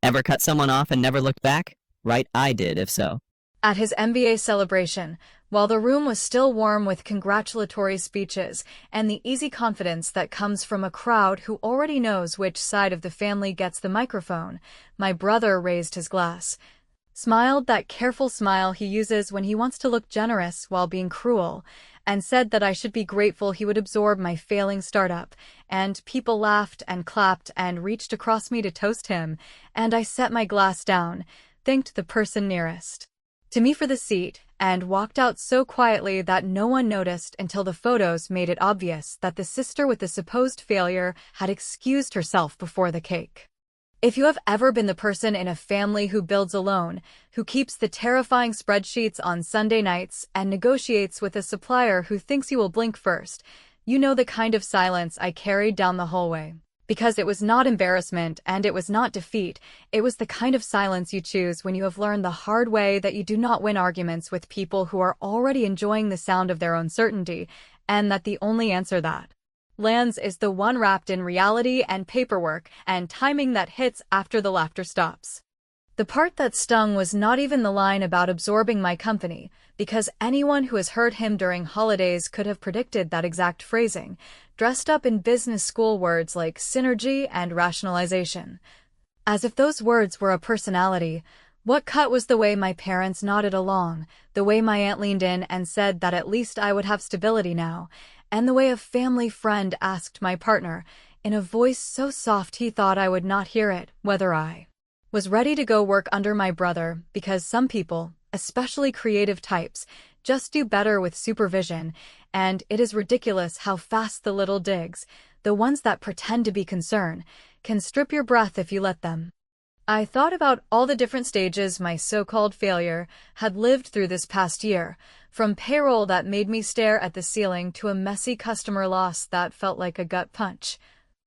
Ever cut someone off and never looked back? Right, I did, if so. At his MBA celebration, while the room was still warm with congratulatory speeches and the easy confidence that comes from a crowd who already knows which side of the family gets the microphone, my brother raised his glass, smiled that careful smile he uses when he wants to look generous while being cruel, and said that I should be grateful he would absorb my failing startup, and people laughed and clapped and reached across me to toast him, and I set my glass down, thanked the person nearest to me for the seat, and walked out so quietly that no one noticed until the photos made it obvious that the sister with the supposed failure had excused herself before the cake. If you have ever been the person in a family who builds alone, who keeps the terrifying spreadsheets on Sunday nights and negotiates with a supplier who thinks you will blink first, you know the kind of silence I carried down the hallway. Because it was not embarrassment and it was not defeat, it was the kind of silence you choose when you have learned the hard way that you do not win arguments with people who are already enjoying the sound of their own certainty, and that the only answer that lands is the one wrapped in reality and paperwork and timing that hits after the laughter stops. The part that stung was not even the line about absorbing my company, because anyone who has heard him during holidays could have predicted that exact phrasing, dressed up in business school words like synergy and rationalization. As if those words were a personality, what cut was the way my parents nodded along, the way my aunt leaned in and said that at least I would have stability now, and the way a family friend asked my partner, in a voice so soft he thought I would not hear it, whether I was ready to go work under my brother, because some people, especially creative types, just do better with supervision, and it is ridiculous how fast the little digs, the ones that pretend to be concerned, can strip your breath if you let them. I thought about all the different stages my so-called failure had lived through this past year, from payroll that made me stare at the ceiling to a messy customer loss that felt like a gut punch,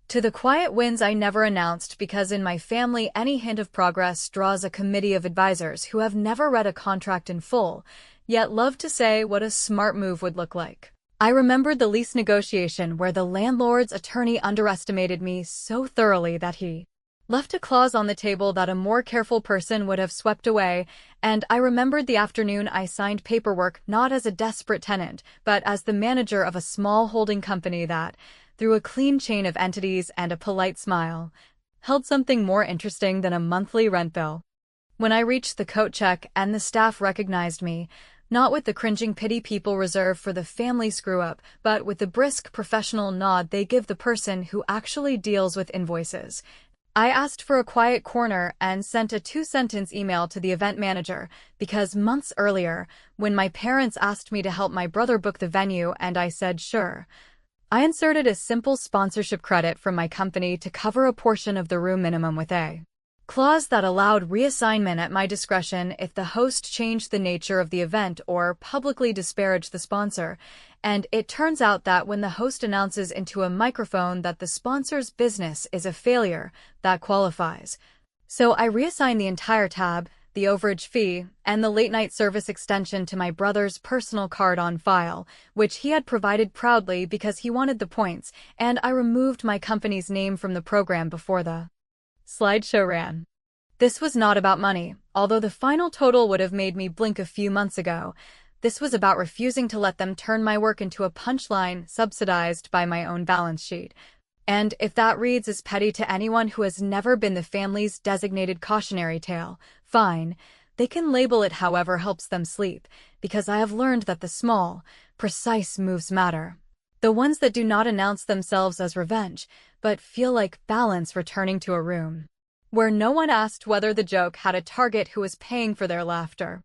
to the quiet wins I never announced because in my family any hint of progress draws a committee of advisors who have never read a contract in full, yet love to say what a smart move would look like. I remembered the lease negotiation where the landlord's attorney underestimated me so thoroughly that he left a clause on the table that a more careful person would have swept away, and I remembered the afternoon I signed paperwork not as a desperate tenant, but as the manager of a small holding company that, through a clean chain of entities and a polite smile, held something more interesting than a monthly rent bill. When I reached the coat check and the staff recognized me, not with the cringing pity people reserve for the family screw-up, but with the brisk professional nod they give the person who actually deals with invoices, I asked for a quiet corner and sent a 2-sentence email to the event manager, because months earlier, when my parents asked me to help my brother book the venue and I said sure, I inserted a simple sponsorship credit from my company to cover a portion of the room minimum with a clause that allowed reassignment at my discretion if the host changed the nature of the event or publicly disparaged the sponsor, and it turns out that when the host announces into a microphone that the sponsor's business is a failure, that qualifies. So I reassigned the entire tab, the overage fee, and the late-night service extension to my brother's personal card on file, which he had provided proudly because he wanted the points, and I removed my company's name from the program before the slideshow ran. This was not about money, although the final total would have made me blink a few months ago. This was about refusing to let them turn my work into a punchline subsidized by my own balance sheet. And if that reads as petty to anyone who has never been the family's designated cautionary tale, fine, they can label it however helps them sleep, because I have learned that the small, precise moves matter. The ones that do not announce themselves as revenge, but feel like balance returning to a room where no one asked whether the joke had a target who was paying for their laughter.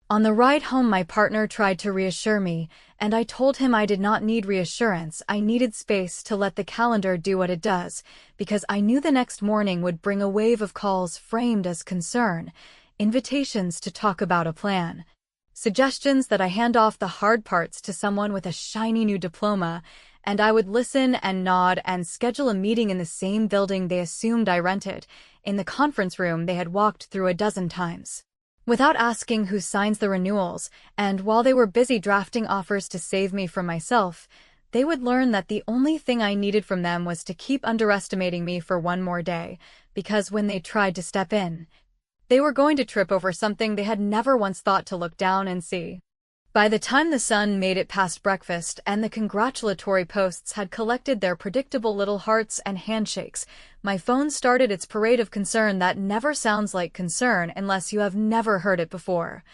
On the ride home, my partner tried to reassure me, and I told him I did not need reassurance. I needed space to let the calendar do what it does, because I knew the next morning would bring a wave of calls framed as concern, invitations to talk about a plan, suggestions that I hand off the hard parts to someone with a shiny new diploma, and I would listen and nod and schedule a meeting in the same building they assumed I rented, in the conference room they had walked through a dozen times, without asking who signs the renewals, and while they were busy drafting offers to save me from myself, they would learn that the only thing I needed from them was to keep underestimating me for one more day, because when they tried to step in, they were going to trip over something they had never once thought to look down and see. By the time the sun made it past breakfast and the congratulatory posts had collected their predictable little hearts and handshakes, my phone started its parade of concern that never sounds like concern unless you have never heard it before.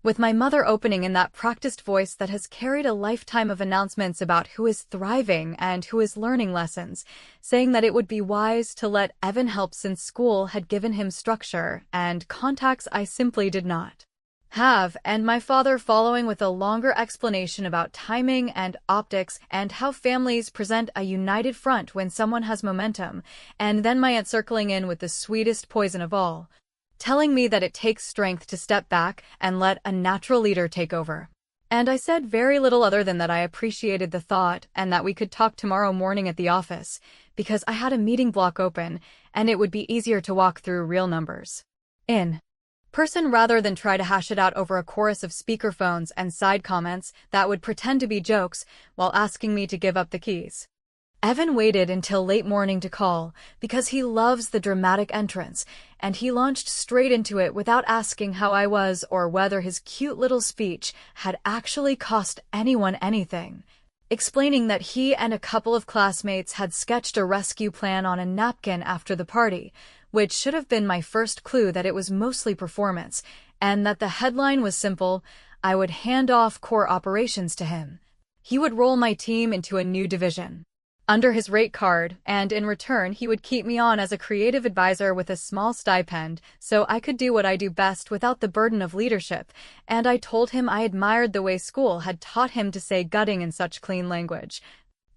With my mother opening in that practiced voice that has carried a lifetime of announcements about who is thriving and who is learning lessons, saying that it would be wise to let Evan help since school had given him structure and contacts I simply did not have, and my father following with a longer explanation about timing and optics and how families present a united front when someone has momentum, and then my aunt circling in with the sweetest poison of all, telling me that it takes strength to step back and let a natural leader take over. And I said very little other than that I appreciated the thought and that we could talk tomorrow morning at the office, because I had a meeting block open and it would be easier to walk through real numbers in person rather than try to hash it out over a chorus of speakerphones and side comments that would pretend to be jokes while asking me to give up the keys. Evan waited until late morning to call because he loves the dramatic entrance, and he launched straight into it without asking how I was or whether his cute little speech had actually cost anyone anything, explaining that he and a couple of classmates had sketched a rescue plan on a napkin after the party, which should have been my first clue that it was mostly performance, and that the headline was simple: I would hand off core operations to him. He would roll my team into a new division under his rate card, and in return he would keep me on as a creative advisor with a small stipend so I could do what I do best without the burden of leadership, and I told him I admired the way school had taught him to say gutting in such clean language,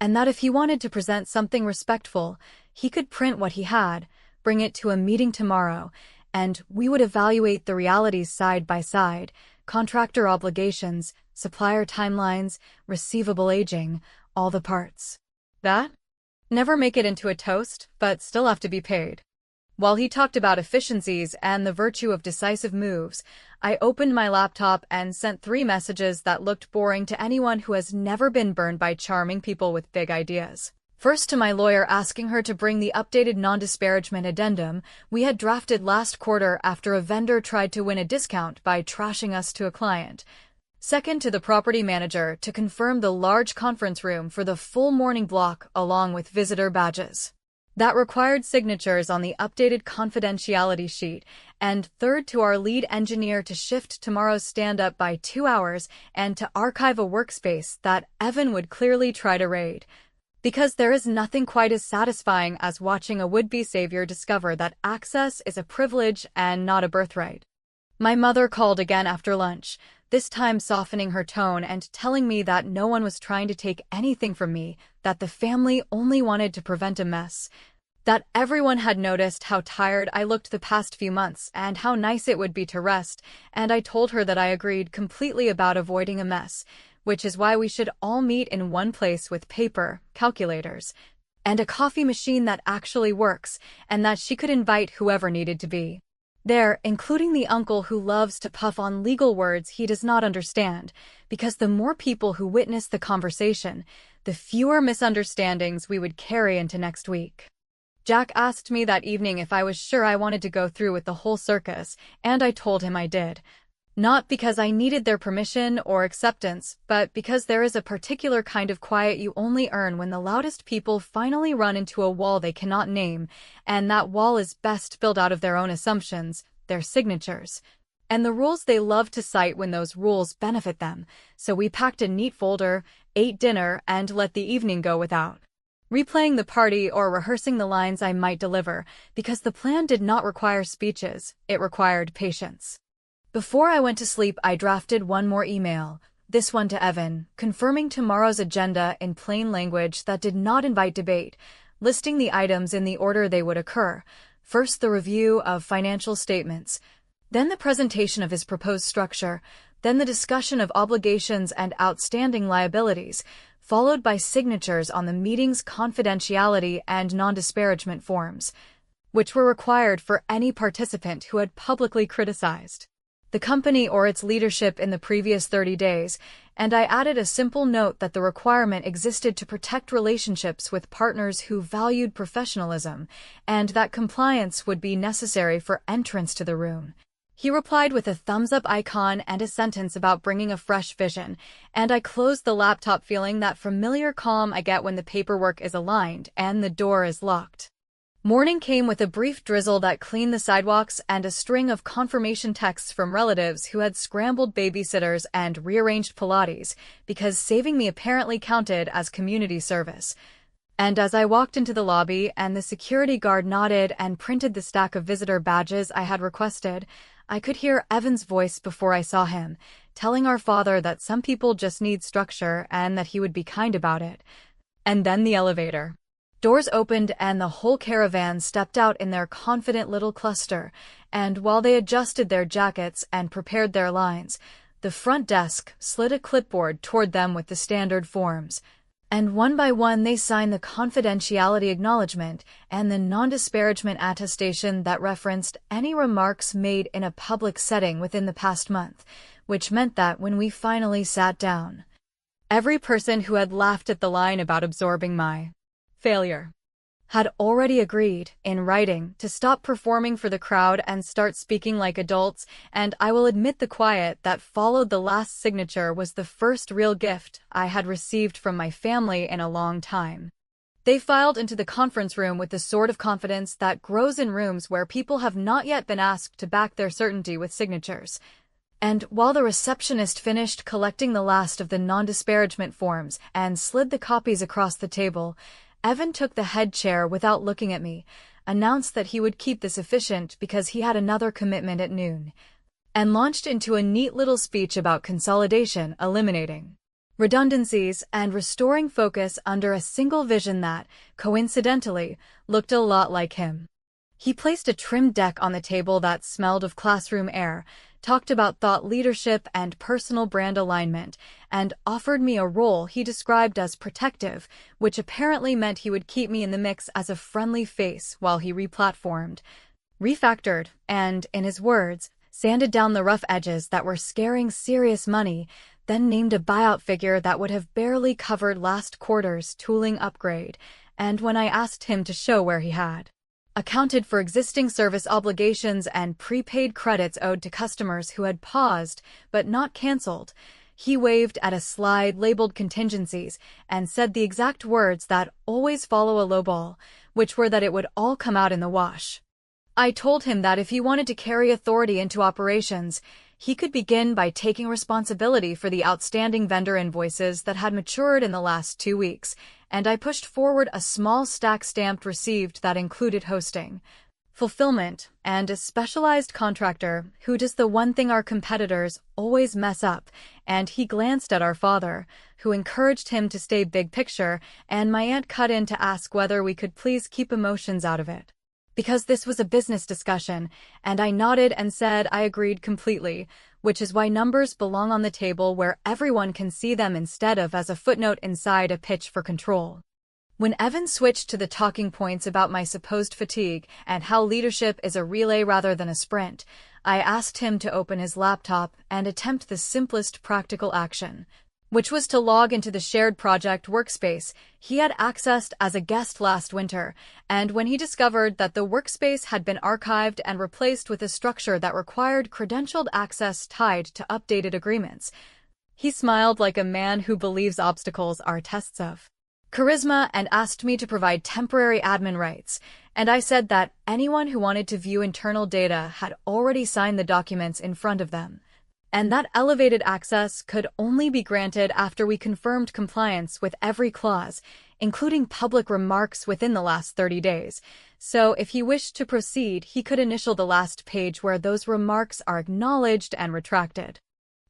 and that if he wanted to present something respectful, he could print what he had, bring it to a meeting tomorrow, and we would evaluate the realities side by side: contractor obligations, supplier timelines, receivable aging, all the parts that never make it into a toast, but still have to be paid. While he talked about efficiencies and the virtue of decisive moves, I opened my laptop and sent 3 messages that looked boring to anyone who has never been burned by charming people with big ideas. First, to my lawyer, asking her to bring the updated non-disparagement addendum we had drafted last quarter after a vendor tried to win a discount by trashing us to a client. Second, to the property manager to confirm the large conference room for the full morning block along with visitor badges that required signatures on the updated confidentiality sheet. And third, to our lead engineer to shift tomorrow's stand-up by 2 hours and to archive a workspace that Evan would clearly try to raid. Because there is nothing quite as satisfying as watching a would-be savior discover that access is a privilege and not a birthright. My mother called again after lunch, this time softening her tone and telling me that no one was trying to take anything from me, that the family only wanted to prevent a mess, that everyone had noticed how tired I looked the past few months and how nice it would be to rest, and I told her that I agreed completely about avoiding a mess, which is why we should all meet in one place with paper, calculators, and a coffee machine that actually works, and that she could invite whoever needed to be there, including the uncle who loves to puff on legal words he does not understand, because the more people who witness the conversation, the fewer misunderstandings we would carry into next week. Jack asked me that evening if I was sure I wanted to go through with the whole circus, and I told him I did. Not because I needed their permission or acceptance, but because there is a particular kind of quiet you only earn when the loudest people finally run into a wall they cannot name, and that wall is best built out of their own assumptions, their signatures, and the rules they love to cite when those rules benefit them. So we packed a neat folder, ate dinner, and let the evening go without replaying the party or rehearsing the lines I might deliver, because the plan did not require speeches, it required patience. Before I went to sleep, I drafted one more email, this one to Evan, confirming tomorrow's agenda in plain language that did not invite debate, listing the items in the order they would occur. First, the review of financial statements, then the presentation of his proposed structure, then the discussion of obligations and outstanding liabilities, followed by signatures on the meeting's confidentiality and non-disparagement forms, which were required for any participant who had publicly criticized the company or its leadership in the previous 30 days, and I added a simple note that the requirement existed to protect relationships with partners who valued professionalism, and that compliance would be necessary for entrance to the room. He replied with a thumbs-up icon and a sentence about bringing a fresh vision, and I closed the laptop feeling that familiar calm I get when the paperwork is aligned and the door is locked. Morning came with a brief drizzle that cleaned the sidewalks and a string of confirmation texts from relatives who had scrambled babysitters and rearranged Pilates because saving me apparently counted as community service. And as I walked into the lobby and the security guard nodded and printed the stack of visitor badges I had requested, I could hear Evan's voice before I saw him, telling our father that some people just need structure and that he would be kind about it. And then the elevator. Doors opened and the whole caravan stepped out in their confident little cluster, and while they adjusted their jackets and prepared their lines, the front desk slid a clipboard toward them with the standard forms. And one by one they signed the confidentiality acknowledgement and the non-disparagement attestation that referenced any remarks made in a public setting within the past month, which meant that when we finally sat down, every person who had laughed at the line about absorbing my failure had already agreed, in writing, to stop performing for the crowd and start speaking like adults, and I will admit the quiet that followed the last signature was the first real gift I had received from my family in a long time. They filed into the conference room with the sort of confidence that grows in rooms where people have not yet been asked to back their certainty with signatures. And while the receptionist finished collecting the last of the non-disparagement forms and slid the copies across the table, Evan took the head chair without looking at me, announced that he would keep this efficient because he had another commitment at noon, and launched into a neat little speech about consolidation, eliminating redundancies, and restoring focus under a single vision that, coincidentally, looked a lot like him. He placed a trimmed deck on the table that smelled of classroom air, talked about thought leadership and personal brand alignment, and offered me a role he described as protective, which apparently meant he would keep me in the mix as a friendly face while he replatformed, refactored, and, in his words, sanded down the rough edges that were scaring serious money, then named a buyout figure that would have barely covered last quarter's tooling upgrade, and when I asked him to show where he had accounted for existing service obligations and prepaid credits owed to customers who had paused but not canceled, he waved at a slide labeled contingencies and said the exact words that always follow a lowball, which were that it would all come out in the wash. I told him that if he wanted to carry authority into operations, he could begin by taking responsibility for the outstanding vendor invoices that had matured in the last 2 weeks, and I pushed forward a small stack stamped received that included hosting, fulfillment, and a specialized contractor who does the one thing our competitors always mess up, and he glanced at our father, who encouraged him to stay big picture, and my aunt cut in to ask whether we could please keep emotions out of it, because this was a business discussion, and I nodded and said I agreed completely, which is why numbers belong on the table where everyone can see them instead of as a footnote inside a pitch for control. When Evan switched to the talking points about my supposed fatigue and how leadership is a relay rather than a sprint, I asked him to open his laptop and attempt the simplest practical action, which was to log into the shared project workspace he had accessed as a guest last winter, and when he discovered that the workspace had been archived and replaced with a structure that required credentialed access tied to updated agreements, he smiled like a man who believes obstacles are tests of charisma and asked me to provide temporary admin rights, and I said that anyone who wanted to view internal data had already signed the documents in front of them, and that elevated access could only be granted after we confirmed compliance with every clause, including public remarks within the last 30 days. So if he wished to proceed, he could initial the last page where those remarks are acknowledged and retracted.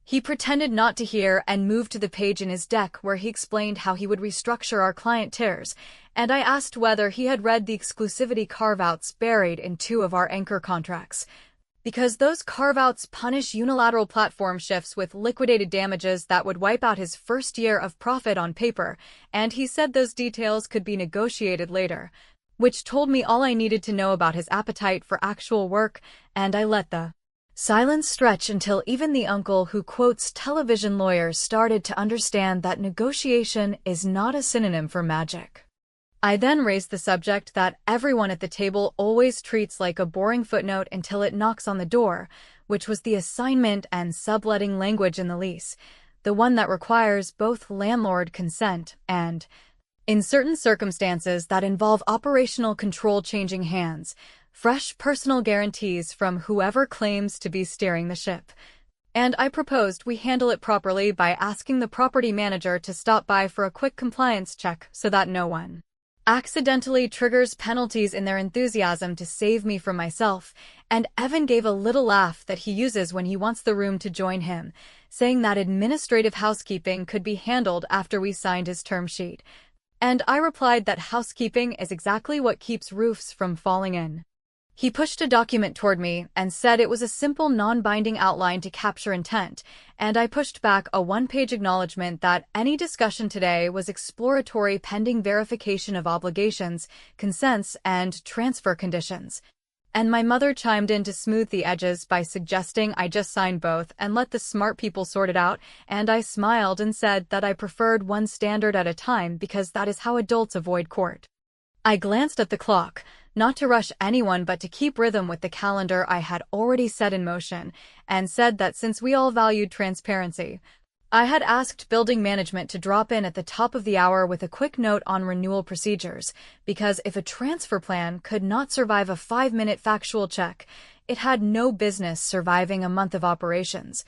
He pretended not to hear and moved to the page in his deck where he explained how he would restructure our client tiers, and I asked whether he had read the exclusivity carve-outs buried in 2 of our anchor contracts, because those carve-outs punish unilateral platform shifts with liquidated damages that would wipe out his first year of profit on paper, and he said those details could be negotiated later, which told me all I needed to know about his appetite for actual work, and I let the Silence stretched until even the uncle who quotes television lawyers started to understand that negotiation is not a synonym for magic. I then raised the subject that everyone at the table always treats like a boring footnote until it knocks on the door, which was the assignment and subletting language in the lease, the one that requires both landlord consent and, in certain circumstances that involve operational control changing hands, fresh personal guarantees from whoever claims to be steering the ship. And I proposed we handle it properly by asking the property manager to stop by for a quick compliance check so that no one accidentally triggers penalties in their enthusiasm to save me from myself, and Evan gave a little laugh that he uses when he wants the room to join him, saying that administrative housekeeping could be handled after we signed his term sheet. And I replied that housekeeping is exactly what keeps roofs from falling in. He pushed a document toward me and said it was a simple non-binding outline to capture intent, and I pushed back a one-page acknowledgement that any discussion today was exploratory pending verification of obligations, consents, and transfer conditions. And my mother chimed in to smooth the edges by suggesting I just sign both and let the smart people sort it out, and I smiled and said that I preferred one standard at a time because that is how adults avoid court. I glanced at the clock, not to rush anyone but to keep rhythm with the calendar I had already set in motion, and said that since we all valued transparency, I had asked building management to drop in at the top of the hour with a quick note on renewal procedures, because if a transfer plan could not survive a 5-minute factual check, it had no business surviving a month of operations.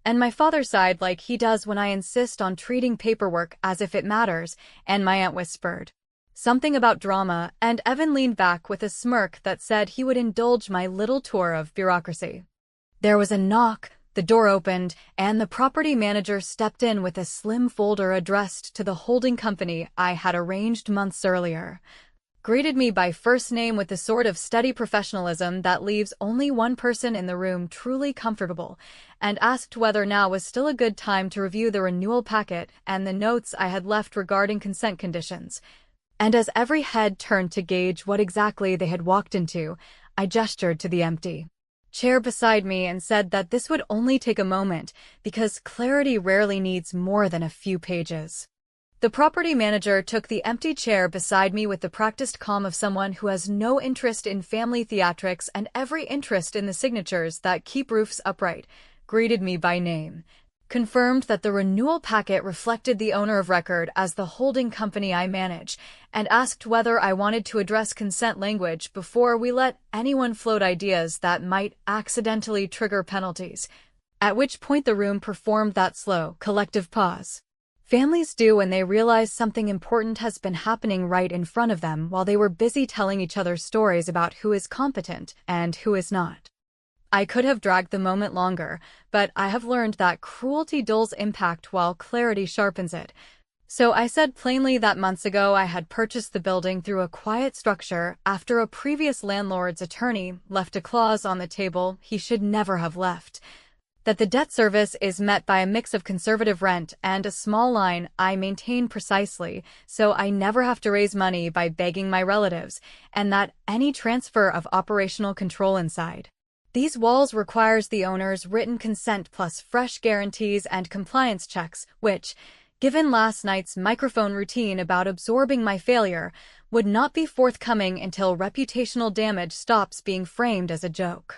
And my father sighed like he does when I insist on treating paperwork as if it matters, and my aunt whispered something about drama, and Evan leaned back with a smirk that said he would indulge my little tour of bureaucracy. There was a knock, the door opened, and the property manager stepped in with a slim folder addressed to the holding company I had arranged months earlier. Greeted me by first name with the sort of steady professionalism that leaves only one person in the room truly comfortable, and asked whether now was still a good time to review the renewal packet and the notes I had left regarding consent conditions. And as every head turned to gauge what exactly they had walked into, I gestured to the empty chair beside me and said that this would only take a moment, because clarity rarely needs more than a few pages. The property manager took the empty chair beside me with the practiced calm of someone who has no interest in family theatrics and every interest in the signatures that keep roofs upright, greeted me by name, confirmed that the renewal packet reflected the owner of record as the holding company I manage, and asked whether I wanted to address consent language before we let anyone float ideas that might accidentally trigger penalties, at which point the room performed that slow, collective pause families do when they realize something important has been happening right in front of them while they were busy telling each other stories about who is competent and who is not. I could have dragged the moment longer, but I have learned that cruelty dulls impact while clarity sharpens it. So I said plainly that months ago I had purchased the building through a quiet structure after a previous landlord's attorney left a clause on the table he should never have left. That the debt service is met by a mix of conservative rent and a small line I maintain precisely, so I never have to raise money by begging my relatives, and that any transfer of operational control inside these walls requires the owner's written consent plus fresh guarantees and compliance checks, which, given last night's microphone routine about absorbing my failure, would not be forthcoming until reputational damage stops being framed as a joke.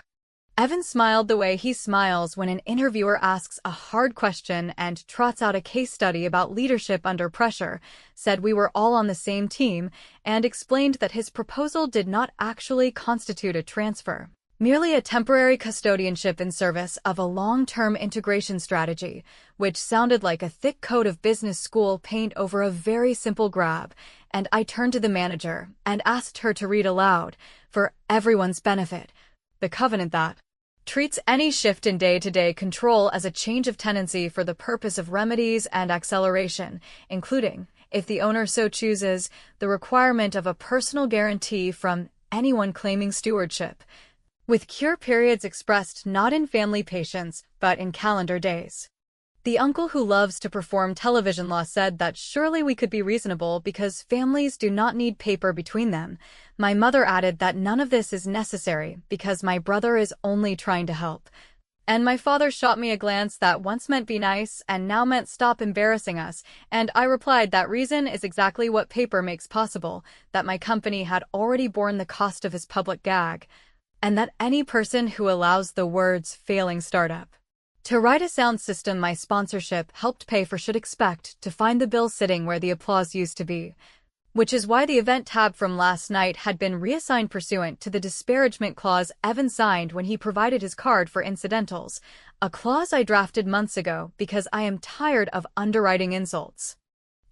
Evan smiled the way he smiles when an interviewer asks a hard question and trots out a case study about leadership under pressure, said we were all on the same team, and explained that his proposal did not actually constitute a transfer, merely a temporary custodianship in service of a long-term integration strategy, which sounded like a thick coat of business school paint over a very simple grab, and I turned to the manager and asked her to read aloud, for everyone's benefit, the covenant that treats any shift in day-to-day control as a change of tenancy for the purpose of remedies and acceleration, including, if the owner so chooses, the requirement of a personal guarantee from anyone claiming stewardship, with cure periods expressed not in family patience, but in calendar days. The uncle who loves to perform television law said that surely we could be reasonable because families do not need paper between them. My mother added that none of this is necessary because my brother is only trying to help. And my father shot me a glance that once meant be nice and now meant stop embarrassing us, and I replied that reason is exactly what paper makes possible, that my company had already borne the cost of his public gag, and that any person who allows the words failing startup to write a sound system my sponsorship helped pay for should expect to find the bill sitting where the applause used to be. Which is why the event tab from last night had been reassigned pursuant to the disparagement clause Evan signed when he provided his card for incidentals, a clause I drafted months ago because I am tired of underwriting insults.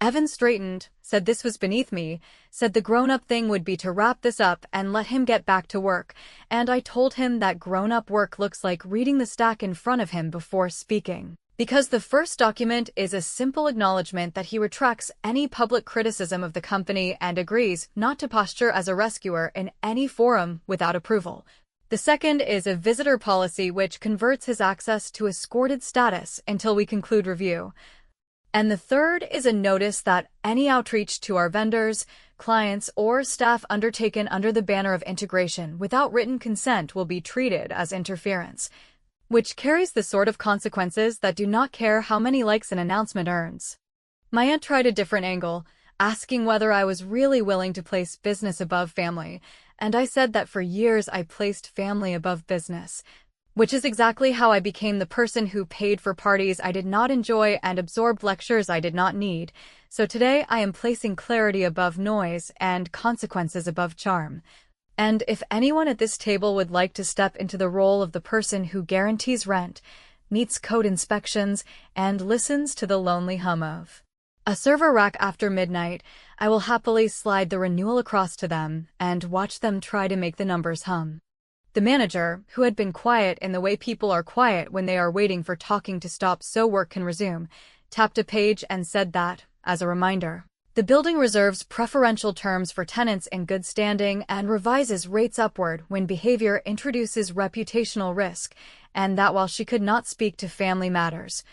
Evan straightened, said this was beneath me, said the grown-up thing would be to wrap this up and let him get back to work, and I told him that grown-up work looks like reading the stack in front of him before speaking. Because the first document is a simple acknowledgement that he retracts any public criticism of the company and agrees not to posture as a rescuer in any forum without approval. The second is a visitor policy which converts his access to escorted status until we conclude review. And the third is a notice that any outreach to our vendors, clients, or staff undertaken under the banner of integration without written consent will be treated as interference, which carries the sort of consequences that do not care how many likes an announcement earns. My aunt tried a different angle, asking whether I was really willing to place business above family, and I said that for years I placed family above business, which is exactly how I became the person who paid for parties I did not enjoy and absorbed lectures I did not need. So today I am placing clarity above noise and consequences above charm. And if anyone at this table would like to step into the role of the person who guarantees rent, meets code inspections, and listens to the lonely hum of a server rack after midnight, I will happily slide the renewal across to them and watch them try to make the numbers hum. The manager, who had been quiet in the way people are quiet when they are waiting for talking to stop so work can resume, tapped a page and said that, as a reminder, the building reserves preferential terms for tenants in good standing and revises rates upward when behavior introduces reputational risk, and that while she could not speak to family matters,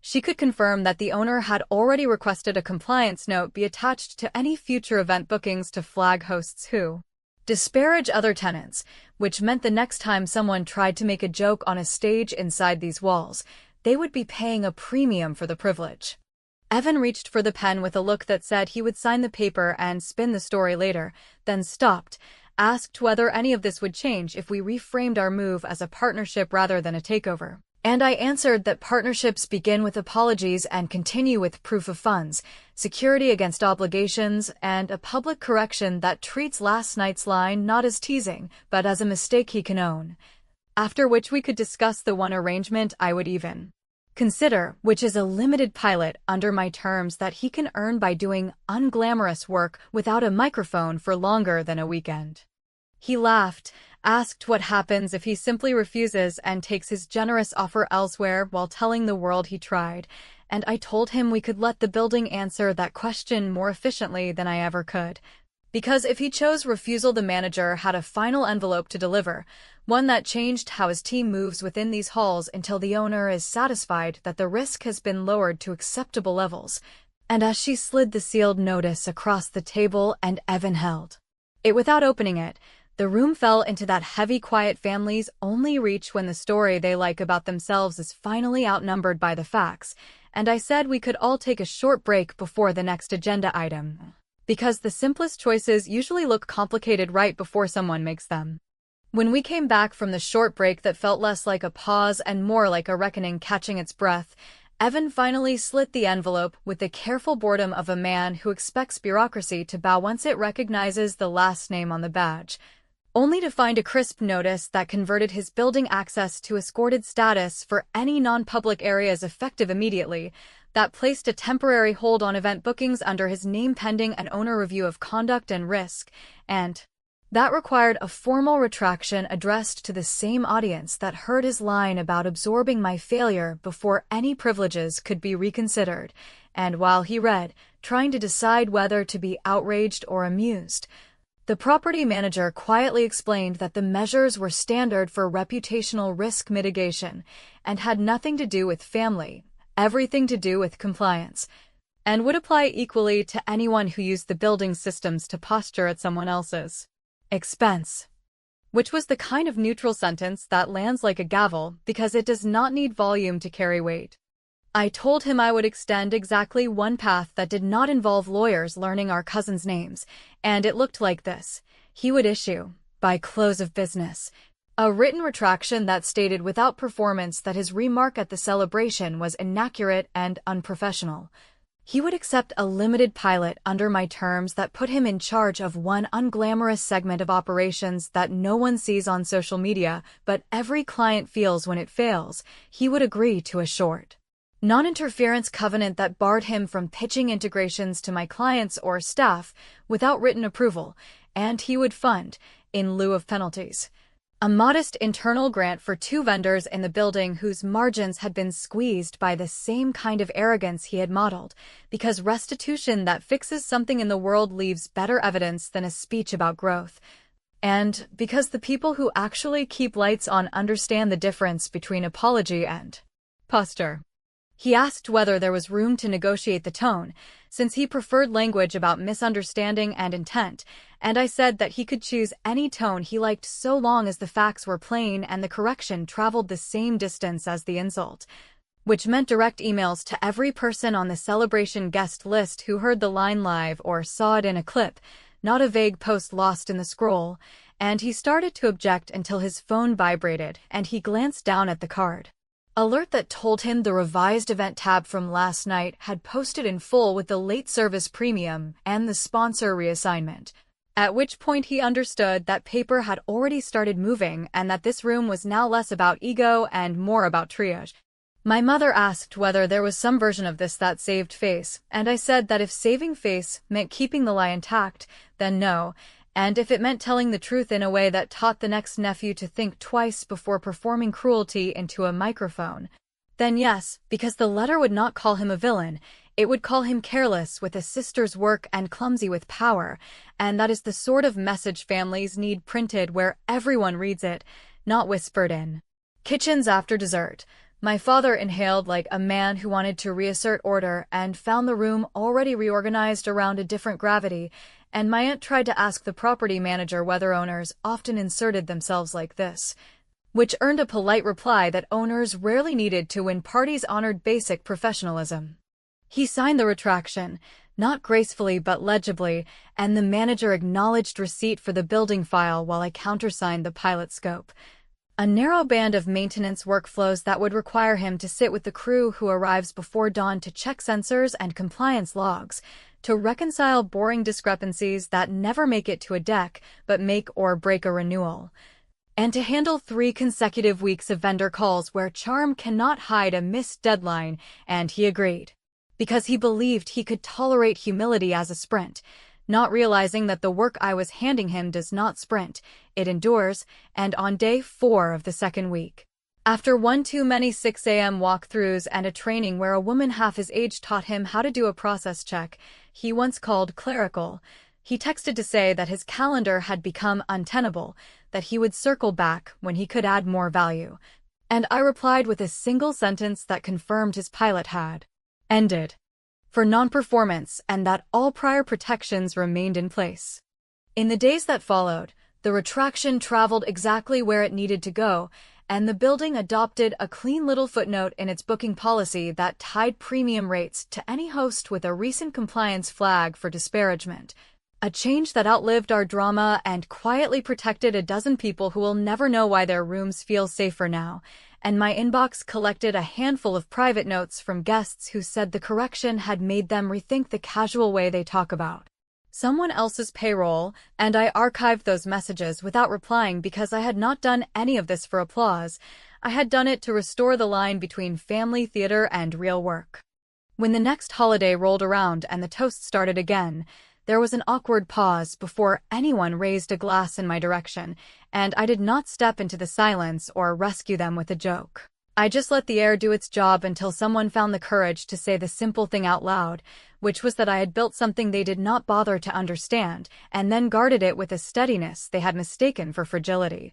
she could confirm that the owner had already requested a compliance note be attached to any future event bookings to flag hosts who disparage other tenants, which meant the next time someone tried to make a joke on a stage inside these walls, they would be paying a premium for the privilege. Evan reached for the pen with a look that said he would sign the paper and spin the story later, then stopped, asked whether any of this would change if we reframed our move as a partnership rather than a takeover. And I answered that partnerships begin with apologies and continue with proof of funds, security against obligations, and a public correction that treats last night's line not as teasing, but as a mistake he can own. After which we could discuss the one arrangement I would even consider, which is a limited pilot under my terms that he can earn by doing unglamorous work without a microphone for longer than a weekend. He laughed, asked what happens if he simply refuses and takes his generous offer elsewhere while telling the world he tried, and I told him we could let the building answer that question more efficiently than I ever could. Because if he chose refusal, the manager had a final envelope to deliver, one that changed how his team moves within these halls until the owner is satisfied that the risk has been lowered to acceptable levels. And as she slid the sealed notice across the table and Evan held it without opening it, the room fell into that heavy quiet families only reach when the story they like about themselves is finally outnumbered by the facts, and I said we could all take a short break before the next agenda item, because the simplest choices usually look complicated right before someone makes them. When we came back from the short break that felt less like a pause and more like a reckoning catching its breath, Evan finally slit the envelope with the careful boredom of a man who expects bureaucracy to bow once it recognizes the last name on the badge, only to find a crisp notice that converted his building access to escorted status for any non-public areas effective immediately, that placed a temporary hold on event bookings under his name pending an owner review of conduct and risk, and that required a formal retraction addressed to the same audience that heard his line about absorbing my failure before any privileges could be reconsidered, and while he read, trying to decide whether to be outraged or amused, the property manager quietly explained that the measures were standard for reputational risk mitigation and had nothing to do with family, everything to do with compliance, and would apply equally to anyone who used the building systems to posture at someone else's expense. which was the kind of neutral sentence that lands like a gavel because it does not need volume to carry weight. I told him I would extend exactly one path that did not involve lawyers learning our cousins' names, and it looked like this. He would issue, by close of business, a written retraction that stated without performance that his remark at the celebration was inaccurate and unprofessional. He would accept a limited pilot under my terms that put him in charge of one unglamorous segment of operations that no one sees on social media, but every client feels when it fails. He would agree to a short non-interference covenant that barred him from pitching integrations to my clients or staff without written approval, and he would fund, in lieu of penalties, a modest internal grant for 2 vendors in the building whose margins had been squeezed by the same kind of arrogance he had modeled, because restitution that fixes something in the world leaves better evidence than a speech about growth, and because the people who actually keep lights on understand the difference between apology and posture. He asked whether there was room to negotiate the tone, since he preferred language about misunderstanding and intent, and I said that he could choose any tone he liked so long as the facts were plain and the correction traveled the same distance as the insult, which meant direct emails to every person on the celebration guest list who heard the line live or saw it in a clip, not a vague post lost in the scroll, and he started to object until his phone vibrated and he glanced down at the card. Alert that told him the revised event tab from last night had posted in full with the late service premium and the sponsor reassignment, at which point he understood that paper had already started moving and that this room was now less about ego and more about triage. My mother asked whether there was some version of this that saved face, and I said that if saving face meant keeping the lie intact, then no, and if it meant telling the truth in a way that taught the next nephew to think twice before performing cruelty into a microphone, then yes, because the letter would not call him a villain, it would call him careless with a sister's work and clumsy with power, and that is the sort of message families need printed where everyone reads it, not whispered in kitchens after dessert. My father inhaled like a man who wanted to reassert order and found the room already reorganized around a different gravity, and my aunt tried to ask the property manager whether owners often inserted themselves like this, which earned a polite reply that owners rarely needed to when parties honored basic professionalism. He signed the retraction, not gracefully but legibly, and the manager acknowledged receipt for the building file while I countersigned the pilot scope, a narrow band of maintenance workflows that would require him to sit with the crew who arrives before dawn to check sensors and compliance logs, to reconcile boring discrepancies that never make it to a deck but make or break a renewal, and to handle 3 consecutive weeks of vendor calls where charm cannot hide a missed deadline, and he agreed, because he believed he could tolerate humility as a sprint, not realizing that the work I was handing him does not sprint, it endures, and on day 4 of the 2nd week, after one too many 6 a.m. walkthroughs and a training where a woman half his age taught him how to do a process check, he once called clerical, he texted to say that his calendar had become untenable, that he would circle back when he could add more value, and I replied with a single sentence that confirmed his pilot had ended for non-performance and that all prior protections remained in place. In the days that followed, the retraction traveled exactly where it needed to go, and the building adopted a clean little footnote in its booking policy that tied premium rates to any host with a recent compliance flag for disparagement, a change that outlived our drama and quietly protected a dozen people who will never know why their rooms feel safer now, and my inbox collected a handful of private notes from guests who said the correction had made them rethink the casual way they talk about someone else's payroll, and I archived those messages without replying because I had not done any of this for applause. I had done it to restore the line between family theater and real work. When the next holiday rolled around and the toast started again, there was an awkward pause before anyone raised a glass in my direction, and I did not step into the silence or rescue them with a joke. I just let the air do its job until someone found the courage to say the simple thing out loud, which was that I had built something they did not bother to understand, and then guarded it with a steadiness they had mistaken for fragility.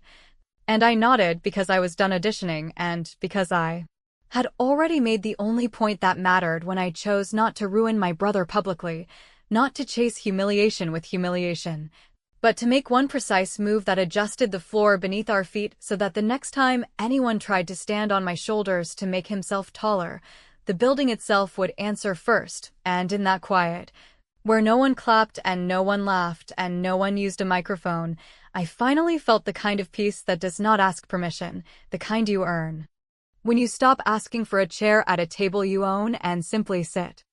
And I nodded because I was done auditioning and because I had already made the only point that mattered when I chose not to ruin my brother publicly, not to chase humiliation with humiliation, but to make one precise move that adjusted the floor beneath our feet so that the next time anyone tried to stand on my shoulders to make himself taller, the building itself would answer first, and in that quiet, where no one clapped and no one laughed and no one used a microphone, I finally felt the kind of peace that does not ask permission, the kind you earn. When you stop asking for a chair at a table you own and simply sit.